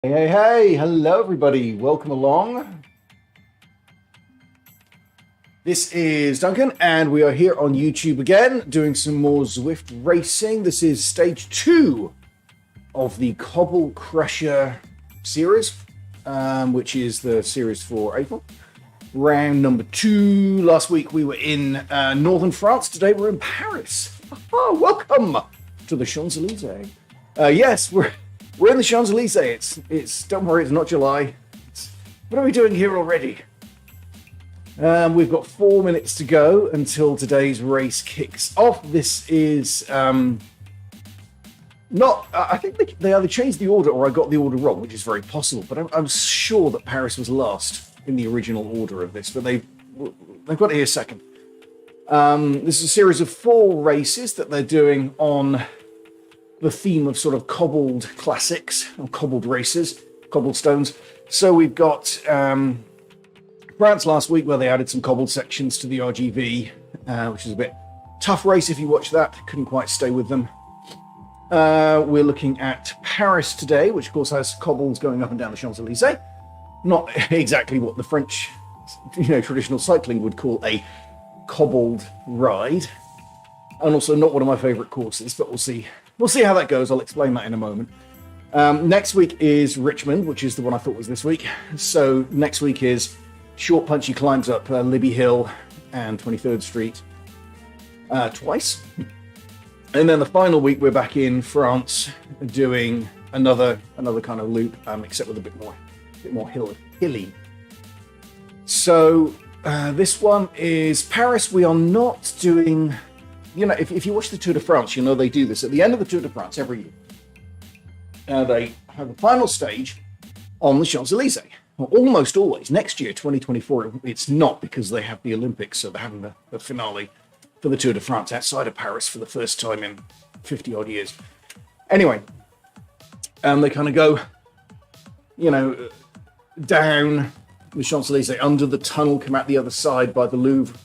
Hey, hello everybody, welcome along. This is Duncan, and we are here on YouTube again, doing some more Zwift racing. This is stage 2 of the Cobble Crusher series, which is the series for April. Round number 2. Last week we were in northern France, today we're in Paris. Welcome to the Champs-Elysees. Yes, we're in the Champs-Elysees. It's don't worry, it's not July. What are we doing here already? We've got 4 minutes to go until today's race kicks off. This is not. I think they either changed the order or I got the order wrong, which is very possible. But I'm sure that Paris was last in the original order of this. But they've got it here second. This is a series of 4 races that they're doing on the theme of sort of cobbled classics or cobbled races, cobblestones. So we've got France last week where they added some cobbled sections to the RGV, which is a bit tough race if you watch that. Couldn't quite stay with them. We're looking at Paris today, which of course has cobbles going up and down the Champs-Elysees. Not exactly what the French, traditional cycling would call a cobbled ride. And also not one of my favorite courses, but we'll see. We'll see how that goes. I'll explain that in a moment. Next week is Richmond, which is the one I thought was this week. So next week is short, punchy climbs up Libby Hill and 23rd Street twice. And then the final week, we're back in France doing another kind of loop, except with a bit more hilly. So this one is Paris. We are not doing... if you watch the Tour de France, they do this. At the end of the Tour de France every year, they have the final stage on the Champs-Elysees. Well, almost always. Next year, 2024, it's not because they have the Olympics, so they're having the finale for the Tour de France outside of Paris for the first time in 50-odd years. Anyway, they kind of go, down the Champs-Elysees, under the tunnel, come out the other side by the Louvre,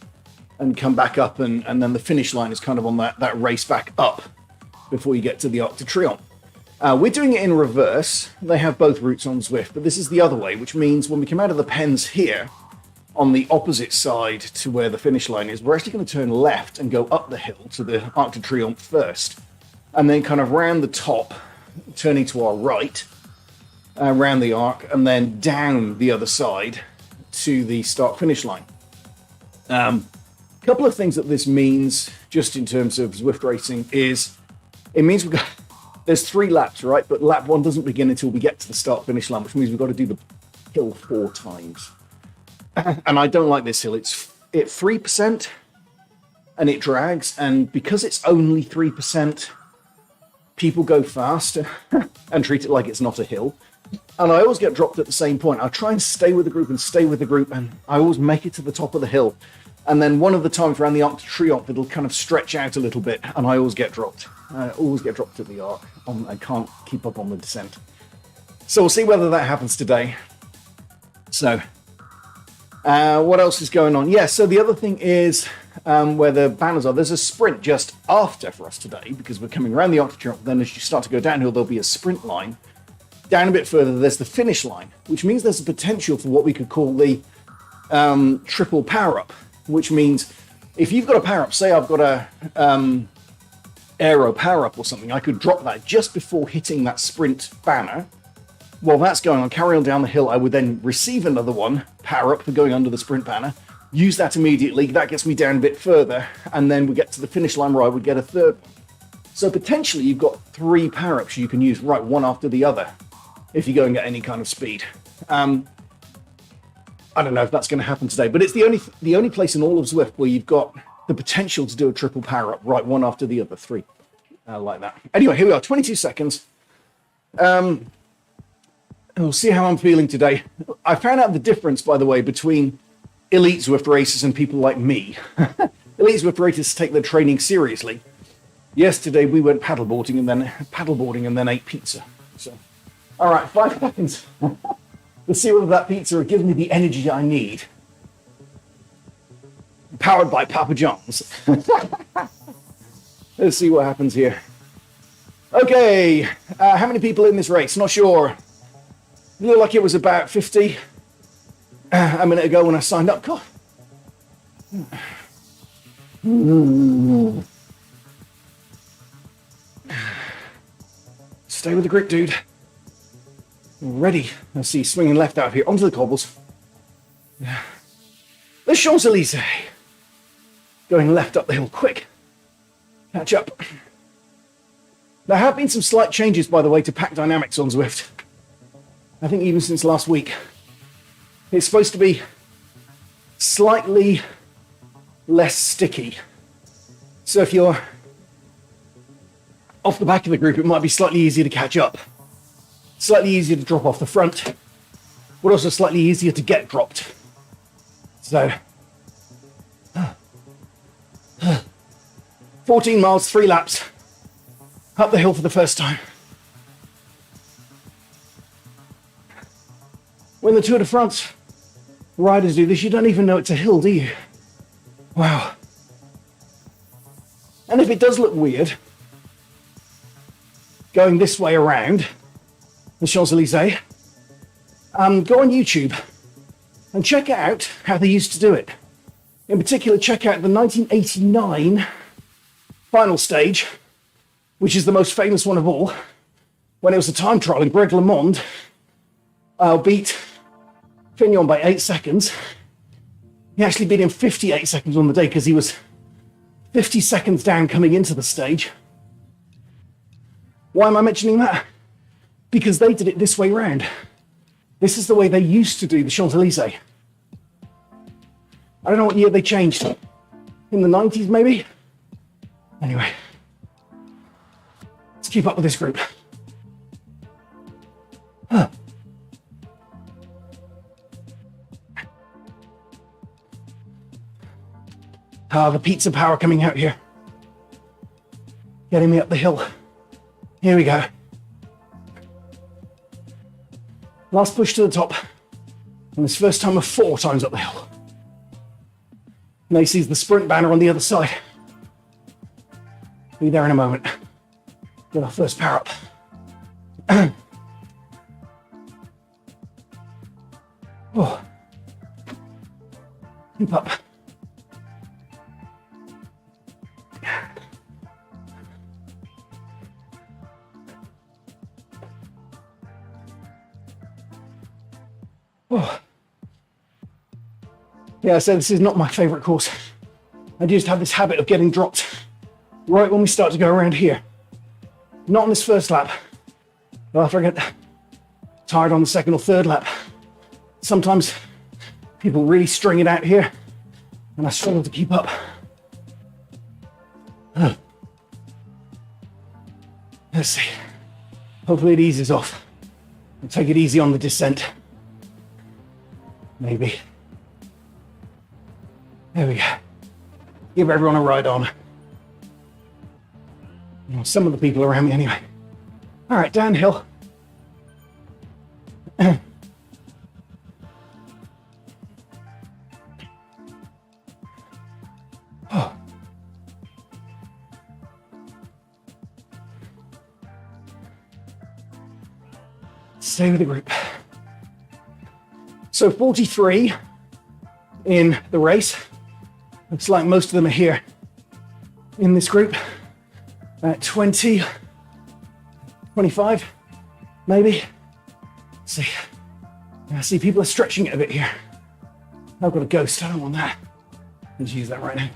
and come back up, and then the finish line is kind of on that race back up before you get to the Arc de Triomphe. We're doing it in reverse. They have both routes on Zwift, but this is the other way, which means when we come out of the pens here, on the opposite side to where the finish line is, we're actually going to turn left and go up the hill to the Arc de Triomphe first, and then kind of round the top, turning to our right, around the arc, and then down the other side to the start-finish line. Couple of things that this means, just in terms of Zwift racing, is it means there's 3 laps, right? But lap 1 doesn't begin until we get to the start-finish line, which means we've got to do the hill 4 times. And I don't like this hill. It's 3%, and it drags. And because it's only 3%, people go fast and treat it like it's not a hill. And I always get dropped at the same point. I try and stay with the group, and I always make it to the top of the hill. And then one of the times around the Arc de Triomphe, it'll kind of stretch out a little bit, and I always get dropped. I always get dropped at the arc. I can't keep up on the descent. So we'll see whether that happens today. So, what else is going on? Yeah, so the other thing is where the banners are. There's a sprint just after for us today, because we're coming around the Arc de Triomphe. Then as you start to go downhill, there'll be a sprint line. Down a bit further, there's the finish line, which means there's a potential for what we could call the triple power-up. Which means if you've got a power-up, say I've got a aero power-up or something, I could drop that just before hitting that sprint banner. While that's going on, carry on down the hill, I would then receive another one, power-up for going under the sprint banner, use that immediately, that gets me down a bit further, and then we get to the finish line where I would get a third one. So potentially you've got 3 power-ups you can use right one after the other if you go and get any kind of speed. I don't know if that's going to happen today, but it's the only place in all of Zwift where you've got the potential to do a triple power-up right one after the other, 3, like that. Anyway, here we are, 22 seconds. We'll see how I'm feeling today. I found out the difference, by the way, between elite Zwift racers and people like me. Elite Zwift racers take their training seriously. Yesterday we went paddleboarding and then ate pizza. So, all right, 5 seconds. Let's see whether that pizza gives me the energy I need. Powered by Papa John's. Let's see what happens here. Okay, how many people in this race? Not sure. It looked like it was about 50 a minute ago when I signed up. God. Stay with the grip, dude. Ready. I see you swinging left out here onto the cobbles. The Champs-Elysees. Going left up the hill, quick. Catch up. There have been some slight changes, by the way, to pack dynamics on Zwift. I think even since last week. It's supposed to be slightly less sticky. So if you're off the back of the group, it might be slightly easier to catch up. Slightly easier to drop off the front, but also slightly easier to get dropped. So, 14 miles, 3 laps, up the hill for the first time. When the Tour de France riders do this, you don't even know it's a hill, do you? Wow. And if it does look weird, going this way around the Champs-Elysees, go on YouTube and check out how they used to do it. In particular, check out the 1989 final stage, which is the most famous one of all, when it was a time trial and Greg LeMond beat Fignon by 8 seconds. He actually beat him 58 seconds on the day because he was 50 seconds down coming into the stage. Why am I mentioning that? Because they did it this way round. This is the way they used to do the Champs-Elysees. I don't know what year they changed. In the 90s, maybe? Anyway. Let's keep up with this group. The pizza power coming out here. Getting me up the hill. Here we go. Last push to the top. And this first time of 4 times up the hill. Macy's the sprint banner on the other side. Be there in a moment. Get our first power up. Oh. Keep up. Oh. Yeah, I said this is not my favourite course. I just have this habit of getting dropped right when we start to go around here. Not on this first lap, but after I get tired on the second or third lap. Sometimes people really string it out here, and I struggle to keep up. Let's see. Hopefully it eases off. I'll take it easy on the descent. Maybe. There we go. Give everyone a ride on. You know, some of the people around me anyway. All right, downhill. Oh. Stay with the group. So 43 in the race. Looks like most of them are here in this group. 20, 25, maybe. Let's see. I see people are stretching it a bit here. I've got a ghost, I don't want that. Let's use that right now.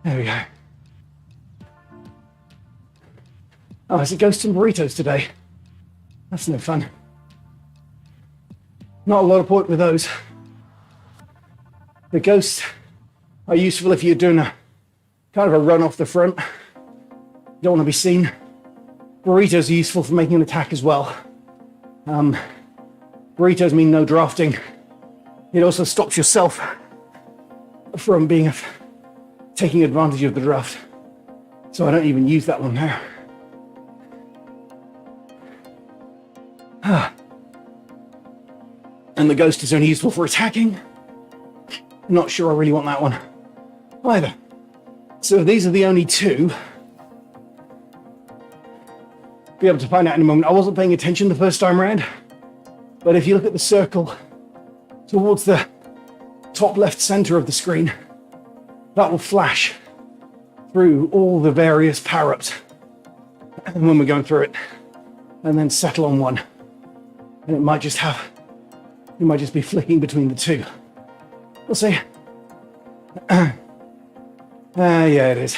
There we go. Oh, is it ghosts and burritos today? That's no fun. Not a lot of point with those. The ghosts are useful if you're doing a kind of a run off the front. You don't want to be seen. Burritos are useful for making an attack as well. Burritos mean no drafting. It also stops yourself from taking advantage of the draft. So I don't even use that one now. And the ghost is only useful for attacking. I'm not sure I really want that one either. So these are the only two. Be able to find out in a moment. I wasn't paying attention the first time around, but if you look at the circle towards the top left center of the screen, that will flash through all the various power-ups when we're going through it, and then settle on one. And it might just be flicking between the two. We'll see. Yeah, it is.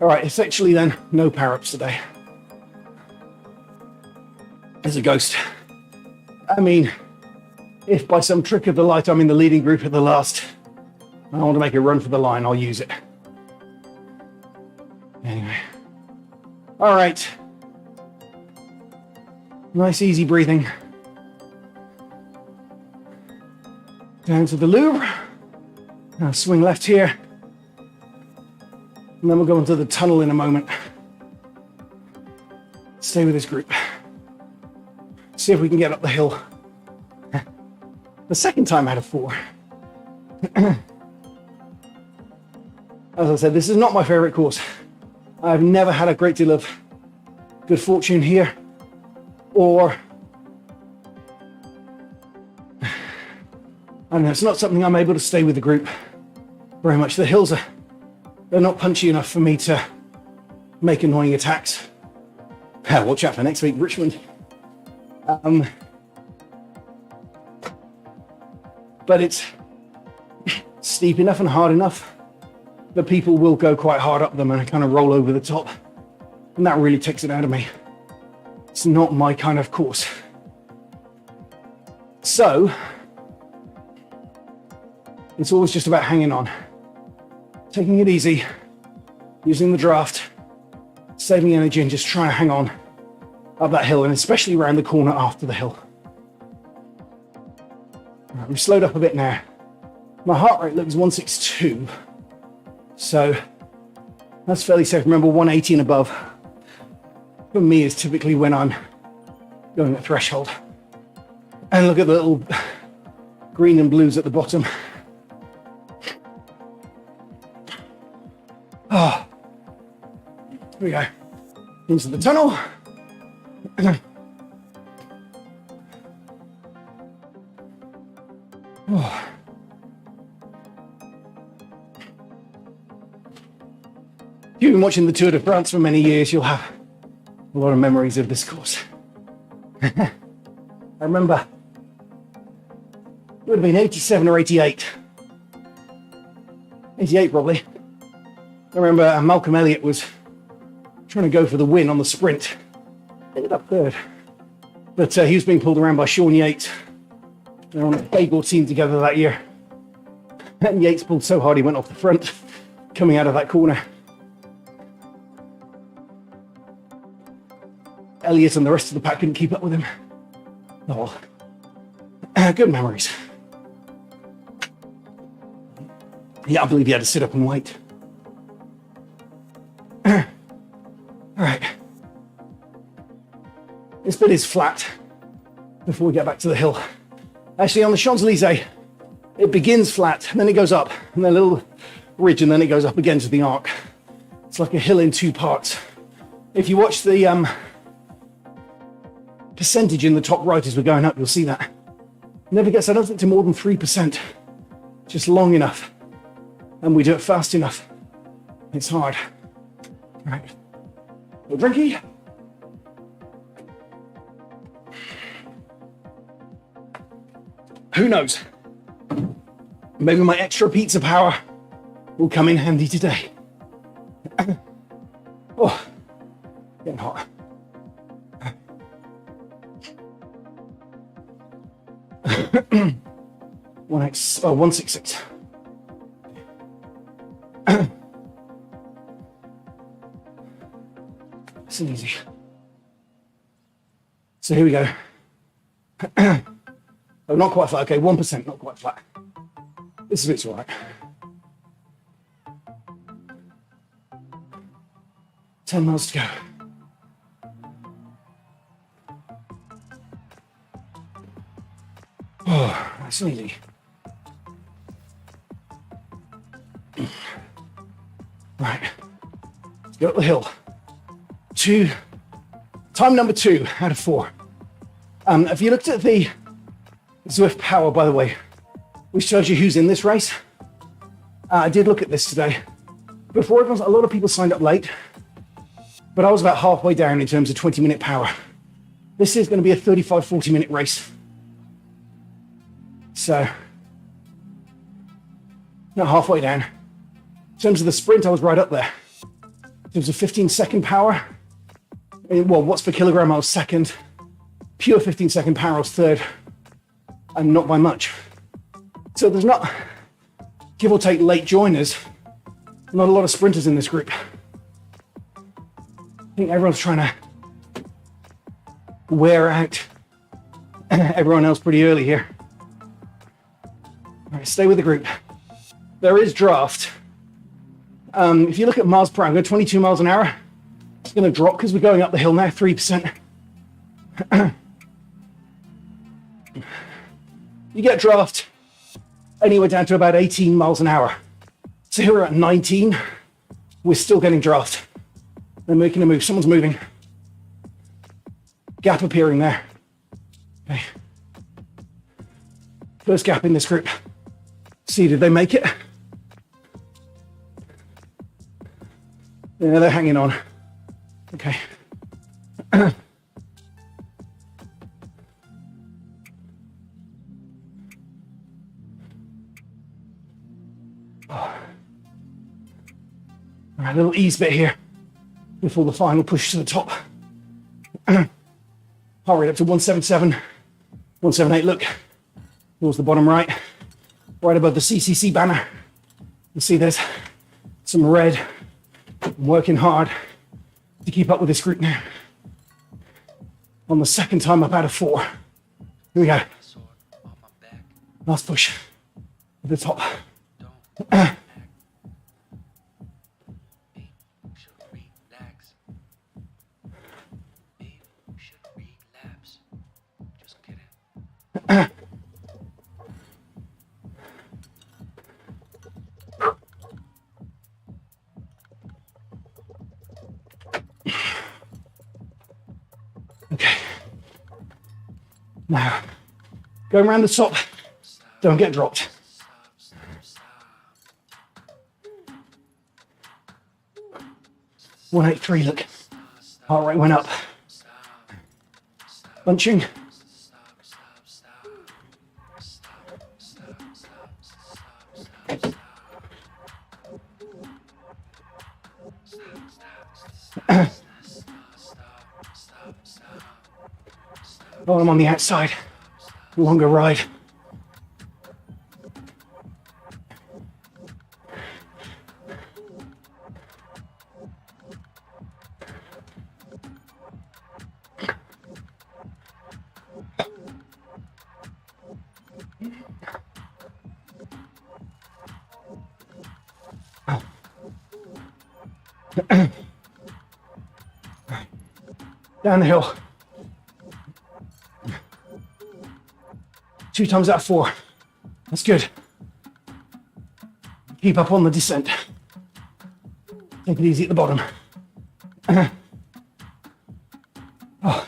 All right, essentially then, no power-ups today. There's a ghost. I mean, if by some trick of the light I'm in the leading group at the last, I want to make a run for the line, I'll use it. Anyway. All right. Nice, easy breathing. Down to the Louvre. Now swing left here. And then we'll go into the tunnel in a moment. Stay with this group. See if we can get up the hill. The second time out of 4. As I said, this is not my favorite course. I've never had a great deal of good fortune here, or I don't know, it's not something I'm able to stay with the group very much. The hills they're not punchy enough for me to make annoying attacks. Watch out for next week, Richmond. But it's steep enough and hard enough that people will go quite hard up them and kind of roll over the top. And that really takes it out of me. It's not my kind of course. So, it's always just about hanging on. Taking it easy, using the draft, saving energy and just trying to hang on up that hill, and especially around the corner after the hill. Right, we've slowed up a bit now. My heart rate looks 162. So that's fairly safe. Remember, 180 and above for me is typically when I'm going at threshold. And look at the little green and blues at the bottom. Oh, here we go. Into the tunnel. Oh. If you've been watching the Tour de France for many years, you'll have a lot of memories of this course. I remember it would have been 87 or 88. 88 probably. I remember Malcolm Elliott was trying to go for the win on the sprint. Ended up third. But he was being pulled around by Sean Yates. They were on a bagel team together that year. And Yates pulled so hard he went off the front, coming out of that corner. Elliott and the rest of the pack couldn't keep up with him. Oh, good memories. Yeah, I believe he had to sit up and wait. All right. This bit is flat before we get back to the hill. Actually, on the Champs-Élysées, it begins flat, and then it goes up, and then a little ridge, and then it goes up again to the arc. It's like a hill in 2 parts. If you watch the percentage in the top right as we're going up, you'll see that. Never gets, I don't think, to more than 3%. Just long enough. And we do it fast enough. It's hard. Right. No drinky. Who knows? Maybe my extra pizza power will come in handy today. Oh, getting hot. 166. It's easy. So here we go. Oh, not quite flat. Okay, 1%, not quite flat. This bit's all right. 10 miles to go. Nice and easy. Right, let's go up the hill. Time number 2 out of 4. If you looked at the Zwift Power, by the way, which tells you who's in this race, I did look at this today. Before a lot of people signed up late, but I was about halfway down in terms of 20-minute power. This is going to be a 35, 40-minute race. So, not halfway down. In terms of the sprint, I was right up there. In terms of 15-second power, well, watts per kilogram, I was second. Pure 15-second power, I was third. And not by much. So there's not, give or take late joiners, not a lot of sprinters in this group. I think everyone's trying to wear out everyone else pretty early here. All right, stay with the group. There is draft. If you look at miles per hour, I'm going 22 miles an hour. It's going to drop because we're going up the hill now, 3%. You get draft anywhere down to about 18 miles an hour. So here we're at 19. We're still getting draft. They're making a move. Someone's moving. Gap appearing there. Okay. First gap in this group. See, did they make it? Yeah, they're hanging on. Okay. All right, a little ease bit here before the final push to the top. Heart rate up to 177, 178. Look towards the bottom right, right above the CCC banner. You see there's some red. I'm working hard to keep up with this group now. On the second time up out of 4. Here we go. Last push to the top. Okay. Now, going around the top, don't get dropped. Stop. 183, look. Heart rate went up. Bunching. Oh, I'm on the outside. Longer ride. Down the hill. 2 times out of 4. That's good. Keep up on the descent. Take it easy at the bottom. Oh.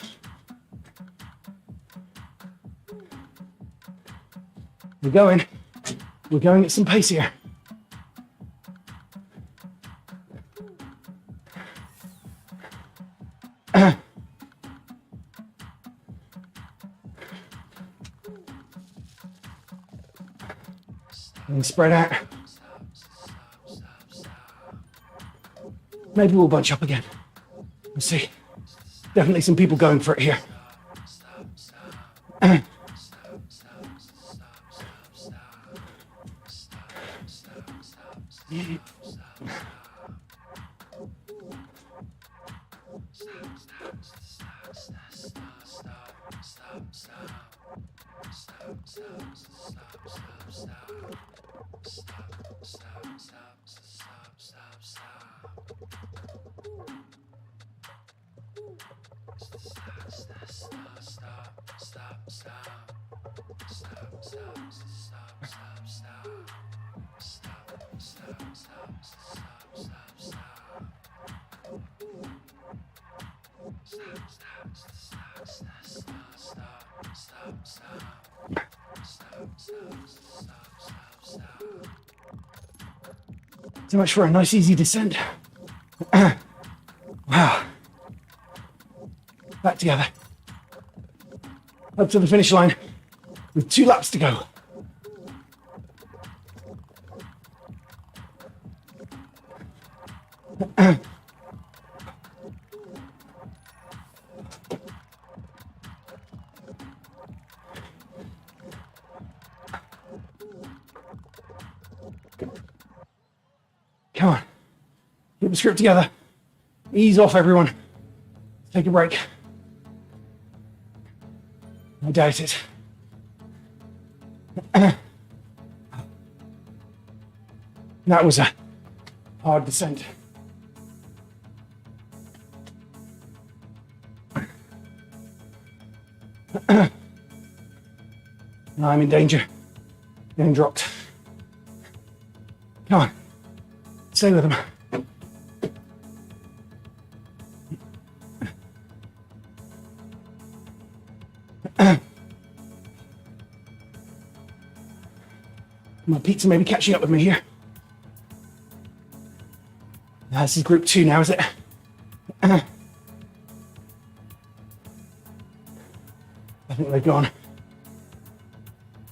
We're going at some pace here. And spread out. Maybe we'll bunch up again. We'll see. Definitely some people going for it here. Stop. So much for a nice, easy descent. Wow. Back together. Up to the finish line with 2 laps to go. Come on. Get the script together. Ease off, everyone. Take a break. I doubt it. That was a hard descent. Now I'm in danger. Getting dropped. Come on. Stay with him. My pizza may be catching up with me here. This is group 2 now, is it? I think they've gone.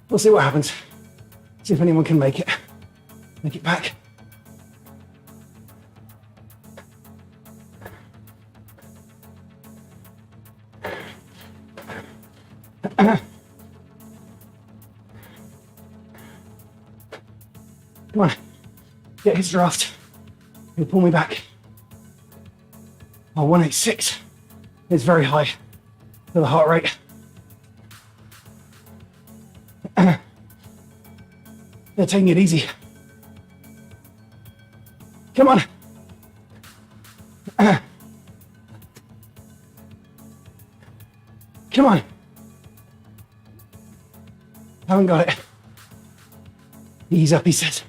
We'll see what happens. See if anyone can make it. Make it back. Come on, get his draft. He'll pull me back. Oh, 186 is very high for the heart rate. They're taking it easy. Come on. Come on. Haven't got it. Ease up, he says.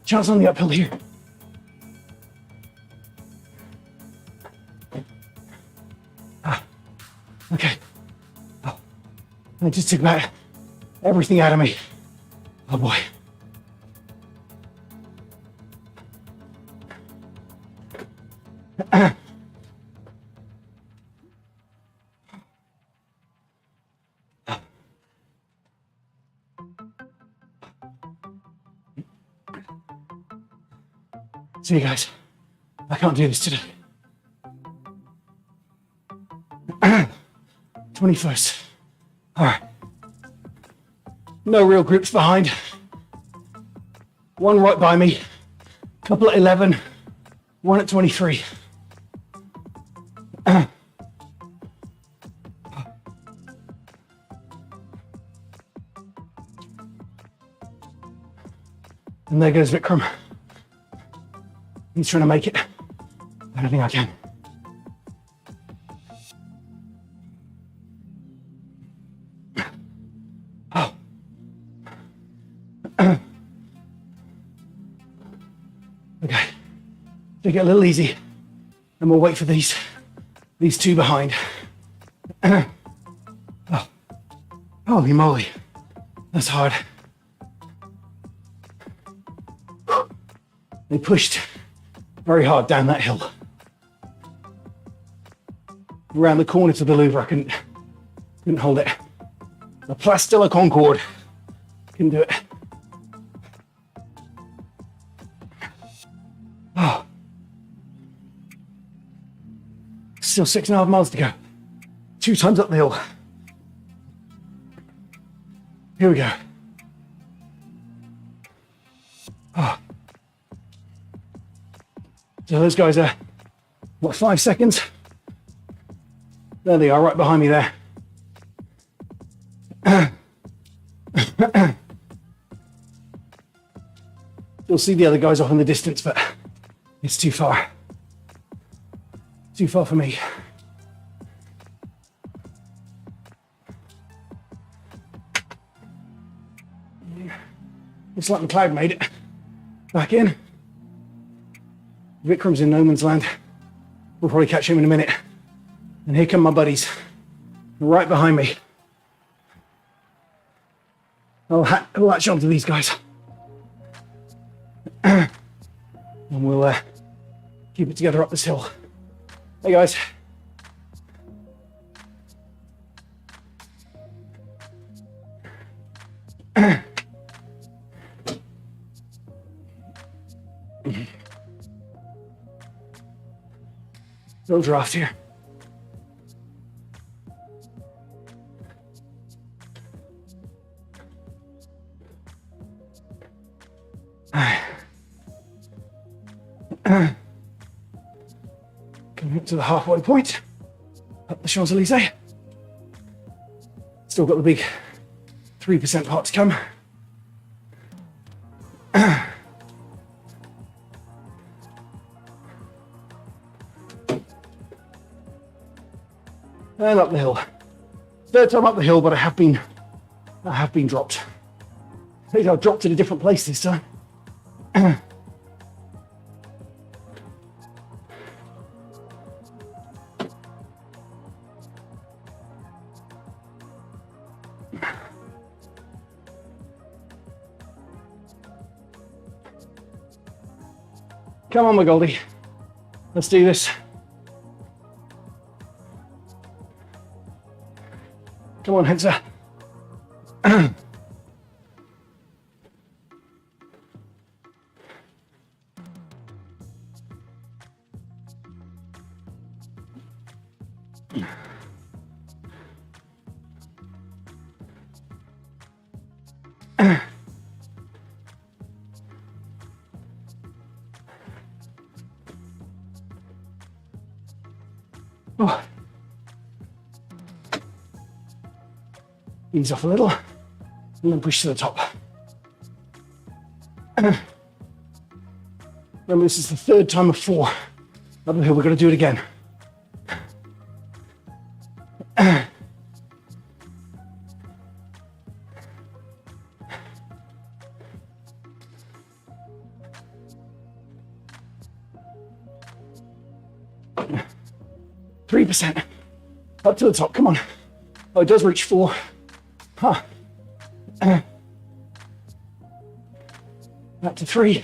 Chance on the uphill here. Okay. Oh, I just took about everything out of me. Oh boy. See you guys. I can't do this today. 21st. All right. No real groups behind. One right by me. Couple at 11. One at 23. And there goes Vikram. He's trying to make it. I don't think I can. Oh. Okay. Take it a little easy, and we'll wait for these 2 behind. Oh. Holy moly. That's hard. They pushed very hard down that hill. Around the corner to the Louvre, I couldn't hold it. The Place de la Concorde, couldn't do it. Oh. Still 6.5 miles to go. 2 times up the hill. Here we go. Oh. So those guys are, what, 5 seconds? There they are, right behind me there. You'll see the other guys off in the distance, but it's too far. Too far for me. It's like McLeod made it. Back in. Vikram's in no man's land. We'll probably catch him in a minute. And here come my buddies. Right behind me. I'll latch onto these guys. And we'll keep it together up this hill. Hey guys. Little draft here. Coming up to the halfway point, up the Champs-Elysees. Still got the big 3% part to come. And up the hill. Third time up the hill, but I have been dropped. I think I've dropped in a different place this time. Come on, my Goldie. Let's do this. Come on, Hensa. 哦， ease off a little, and then push to the top. Remember, this is the third time of 4. Up the hill, we're going to do it again. %. Up to the top, come on. Oh, it does reach 4. Huh. Back to 3.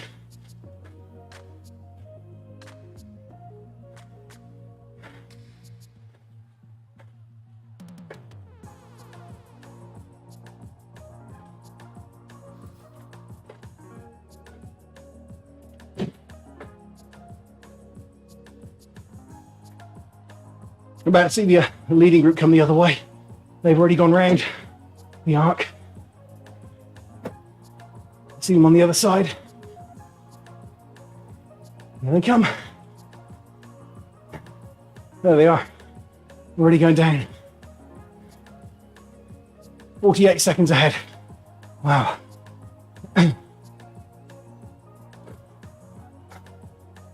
I'm about to see the leading group come the other way. They've already gone round the arc. See them on the other side. Here they come. There they are. Already going down. 48 seconds ahead. Wow.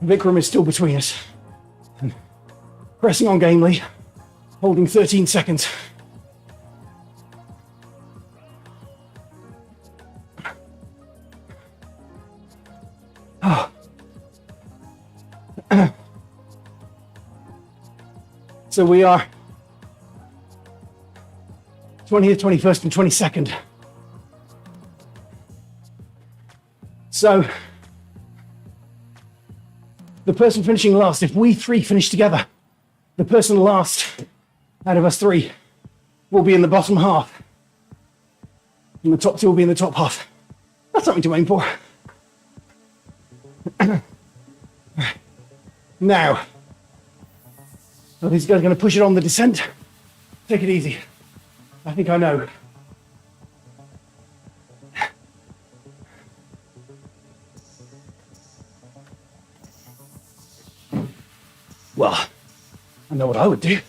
Vikram is still between us. Pressing on gamely, holding 13 seconds. Oh. So we are 20th, 21st, and 22nd. So the person finishing last, if we 3 finish together, the person last out of us 3 will be in the bottom half. And the top 2 will be in the top half. That's something to aim for. Now, are these guys going to push it on the descent? Take it easy. I think I know. Well, I know what I would do.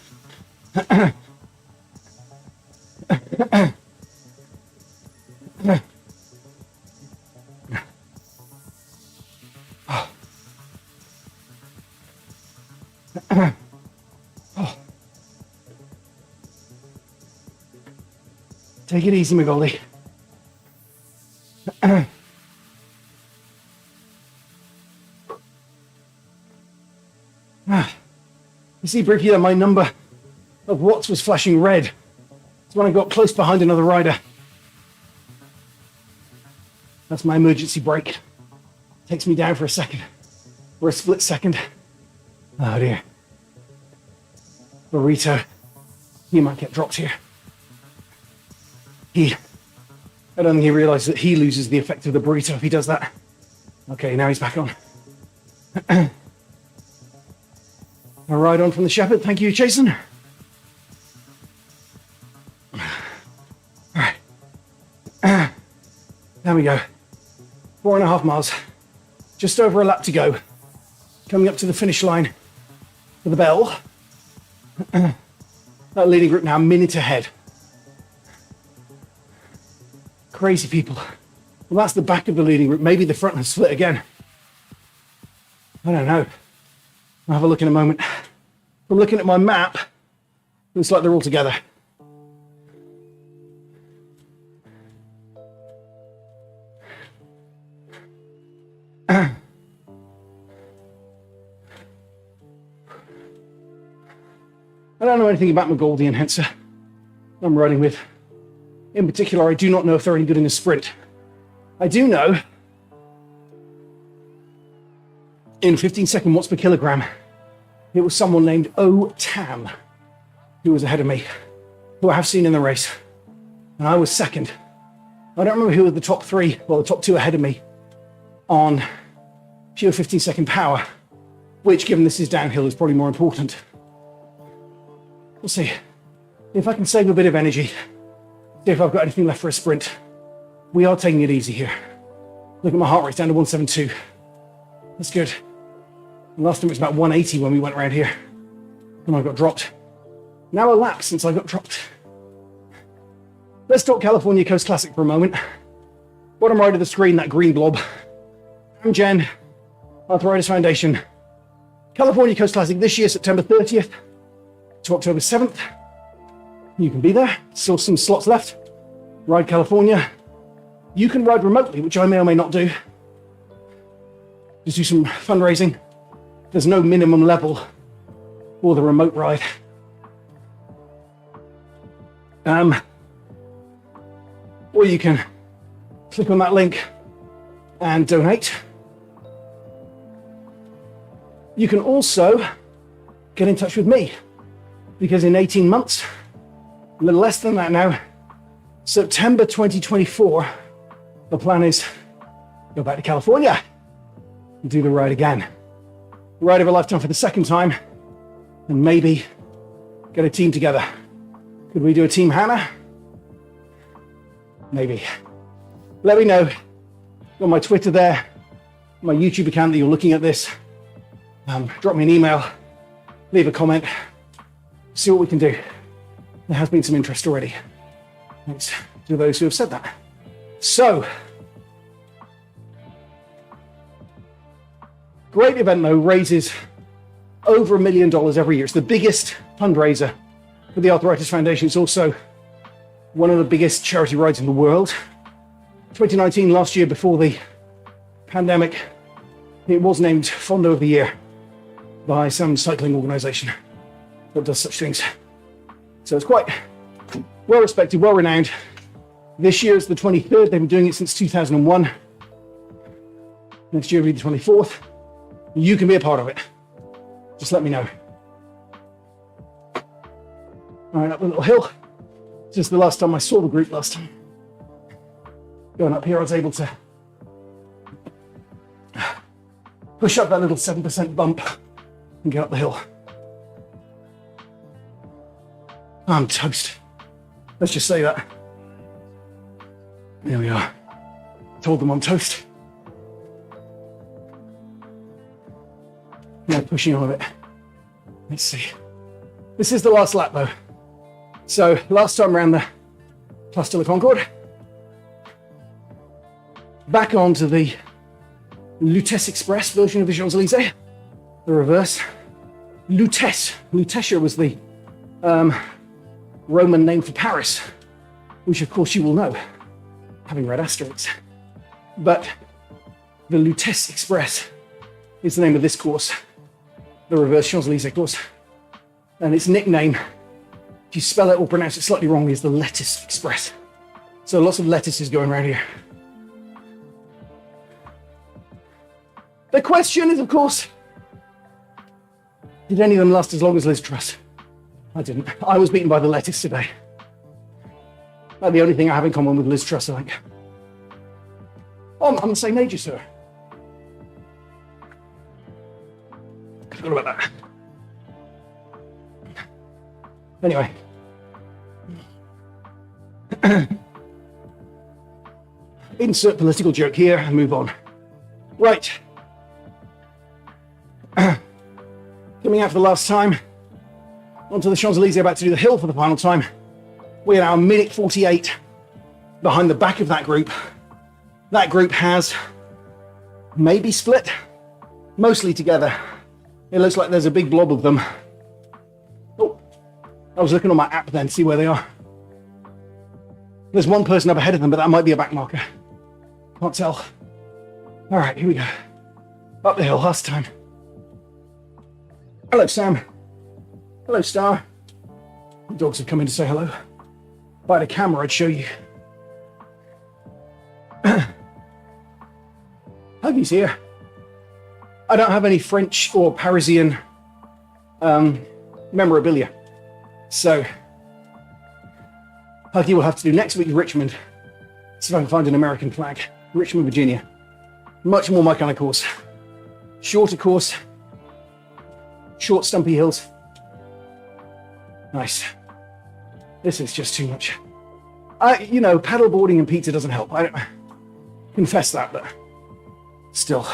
Take it easy, McGoldie. see briefly there, my number of watts was flashing red. It's when I got close behind another rider. That's my emergency brake. Takes me down for a second, for a split second. Oh dear. Burrito, he might get dropped here. I don't think he realizes that he loses the effect of the burrito if he does that. Okay, now he's back on. A ride on from the Shepherd. Thank you, Jason. All right. There we go. 4.5 miles. Just over a lap to go. Coming up to the finish line for the bell. That leading group now a minute ahead. Crazy people. Well, that's the back of the leading group. Maybe the front has split again. I don't know. I'll have a look in a moment. From looking at my map, looks like they're all together. I don't know anything about McGoldie and Henser I'm riding with. In particular, I do not know if they're any good in a sprint. I do know in 15-second watts per kilogram, it was someone named O Tam who was ahead of me, who I have seen in the race, and I was second. I don't remember who were the top three, well, the top two ahead of me on pure 15-second power, which, given this is downhill, is probably more important. We'll see. If I can save a bit of energy, see if I've got anything left for a sprint. We are taking it easy here. Look at my heart rate down to 172. That's good. And last time it was about 180 when we went around here, and I got dropped. Now a lap since I got dropped. Let's talk California Coast Classic for a moment. Bottom right of the screen, that green blob. I'm Jen, Arthritis Foundation. California Coast Classic this year, September 30th to October 7th. You can be there, still some slots left. Ride California. You can ride remotely, which I may or may not do. Just do some fundraising. There's no minimum level for the remote ride. Or you can click on that link and donate. You can also get in touch with me, because in 18 months, a little less than that now, September 2024, the plan is go back to California and do the ride again. Ride of a lifetime for the second time, and maybe get a team together. Could we do a Team Hannah? Maybe. Let me know. Got my Twitter there, my YouTube account that you're looking at this. Drop me an email, leave a comment, see what we can do. There has been some interest already. Thanks to those who have said that. So, great event though, raises over $1 million every year. It's the biggest fundraiser for the Arthritis Foundation. It's also one of the biggest charity rides in the world. 2019, last year before the pandemic, it was named Fondo of the Year by some cycling organization that does such things. So it's quite well respected, well renowned. This year is the 23rd. They've been doing it since 2001. Next year will be the 24th. You can be a part of it. Just let me know. All right, up the little hill. Just the last time I saw the group last time. Going up here, I was able to push up that little 7% bump and get up the hill. I'm toast. Let's just say that. There we are. Told them I'm toast. Now pushing on a bit. Let's see. This is the last lap though. So last time around the Place de la Concorde. Back onto the Lutece Express version of the Champs-Élysées. The reverse. Lutece. Lutetia was the Roman name for Paris, which of course you will know, having read Asterix. But the Lutece Express is the name of this course, the reverse Champs-Élysées course. And its nickname, if you spell it or pronounce it slightly wrongly, is the Lettuce Express. So lots of lettuces going around here. The question is, of course, did any of them last as long as Liz Truss? I didn't. I was beaten by the lettuce today. That's the only thing I have in common with Liz Truss, I think. Oh, I'm the same age as her. Forgot about that. Anyway. Insert political joke here and move on. Right. Coming out for the last time. Onto the Champs-Elysees, about to do the hill for the final time. We are now a minute 48 behind the back of that group. That group has maybe split, mostly together. It looks like there's a big blob of them. Oh, I was looking on my app then to see where they are. There's one person up ahead of them, but that might be a back marker. Can't tell. All right, here we go. Up the hill, last time. Hello, Sam. Hello, Star. The dogs have come in to say hello. If I had a camera, I'd show you. Huggy's here. I don't have any French or Parisian memorabilia. So, Huggy will have to do next week in Richmond. See if I can find an American flag. Richmond, Virginia. Much more my kind of course. Shorter course. Short, stumpy hills. Nice. This is just too much. Paddleboarding and pizza doesn't help. I don't confess that, but still.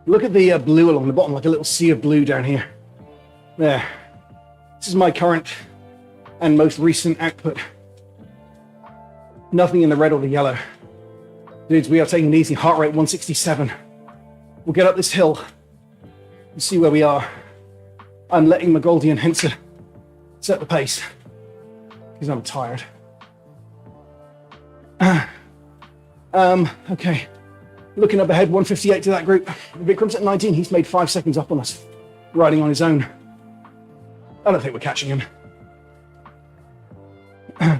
Look at the blue along the bottom, like a little sea of blue down here. There. This is my current and most recent output. Nothing in the red or the yellow. Dudes, we are taking it easy. Heart rate 167. We'll get up this hill and see where we are. I'm letting McGoldie and Henser set the pace because I'm tired. Okay. Looking up ahead, 158 to that group. Vikram's at 19. He's made 5 seconds up on us, riding on his own. I don't think we're catching him.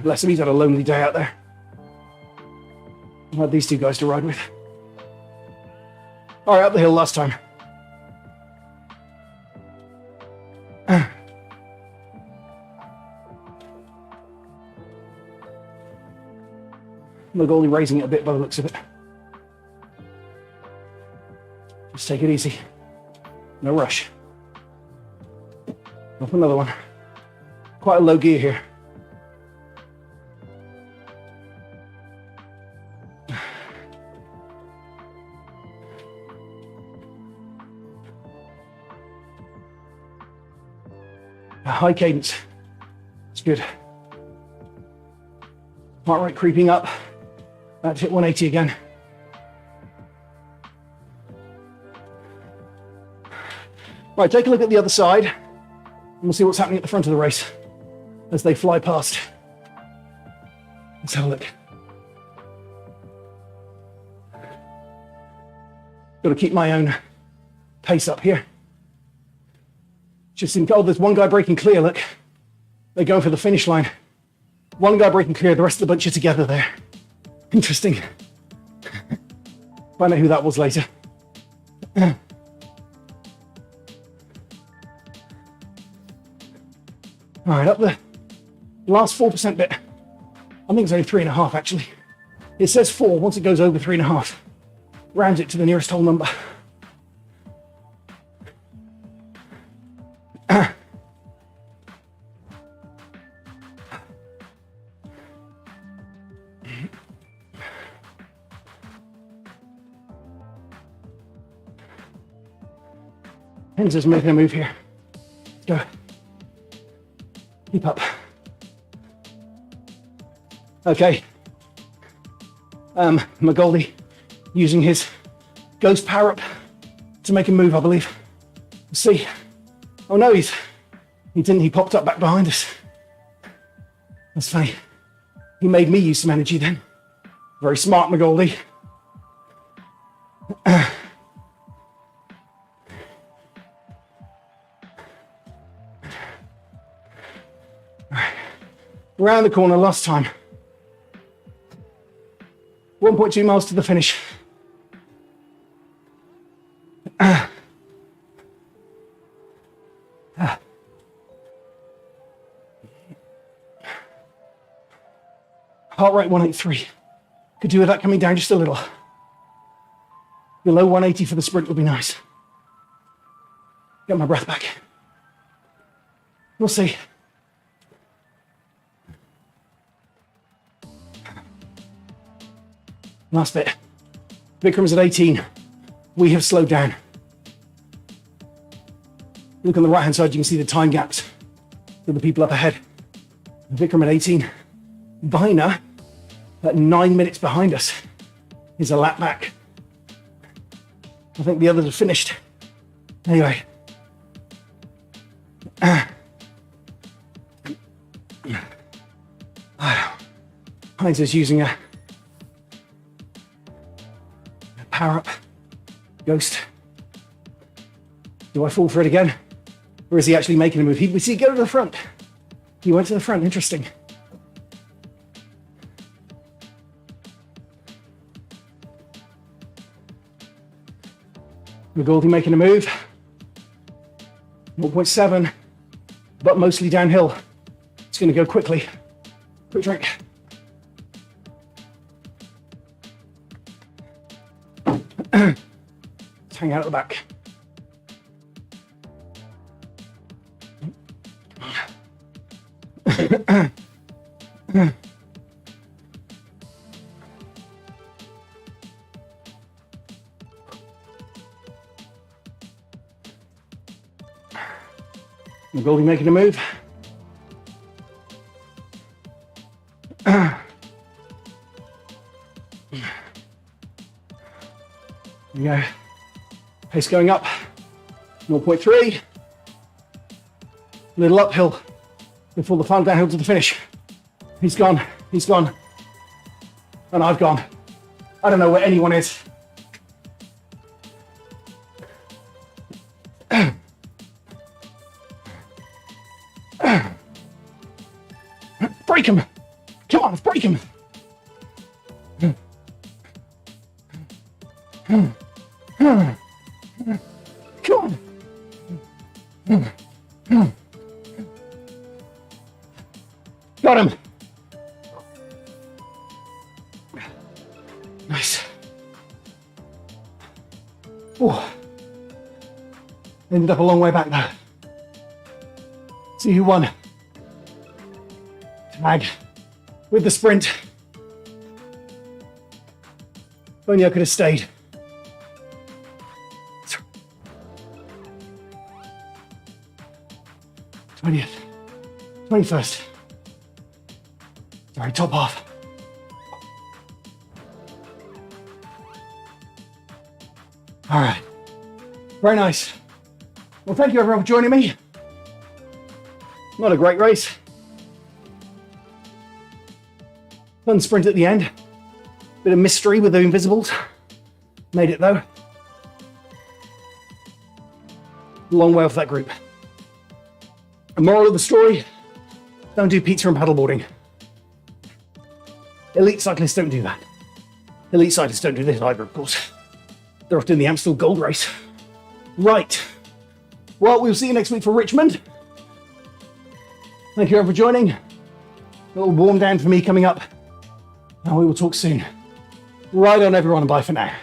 Bless him, he's had a lonely day out there. I had these two guys to ride with. All right, up the hill last time. McGoldie raising it a bit by the looks of it. Just take it easy. No rush. Up another one. Quite a low gear here. A high cadence. It's good. Heart rate creeping up. About to hit 180 again. Right, take a look at the other side, and we'll see what's happening at the front of the race as they fly past. Let's have a look. Got to keep my own pace up here. Just in, oh, there's one guy breaking clear, look. They're going for the finish line. One guy breaking clear, the rest of the bunch are together there. Interesting. Find out who that was later. All right, up the last 4% bit. I think it's only 3.5 actually. It says 4, once it goes over 3.5, rounds it to the nearest whole number. Henser's making a move here. Let's go. Keep up. Okay. McGoldie using his ghost power up to make a move, I believe. Let's see. Oh no, he didn't. He popped up back behind us. That's funny. He made me use some energy then. Very smart, McGoldie. Around the corner, last time. 1.2 miles to the finish. Heart rate 183. Could do with that coming down just a little. Below 180 for the sprint would be nice. Get my breath back. We'll see. Last bit. Vikram's at 18. We have slowed down. Look on the right-hand side, you can see the time gaps for the people up ahead. Vikram at 18. Vina at 9 minutes behind us is a lap back. I think the others have finished. Anyway. Heinz is using a power up ghost. Do I fall for it again? Or is he actually making a move? We see, go to the front. He went to the front, interesting. McGoldie making a move. 0.7, but mostly downhill. It's going to go quickly. Quick drink. Let's hang out at the back. McGoldie making a move. There we go. Pace going up. 0.3. Little uphill before the final downhill to the finish. He's gone. He's gone. And I've gone. I don't know where anyone is. Break him! Come on, break him! Come on! Got him! Nice. Oh. Ended up a long way back there. See who won. Tag with the sprint. If only I could have stayed. 20th, 21st. Sorry, top half. All right, very nice. Well, thank you everyone for joining me. Not a great race. Fun sprint at the end. Bit of mystery with the invisibles. Made it though. Long way off that group. The moral of the story, don't do pizza and paddleboarding. Elite cyclists don't do that. Elite cyclists don't do this either, of course. They're off doing the Amstel Gold Race. Right. Well, we'll see you next week for Richmond. Thank you everyone for joining. A little warm down for me coming up. And we will talk soon. Right on everyone, and bye for now.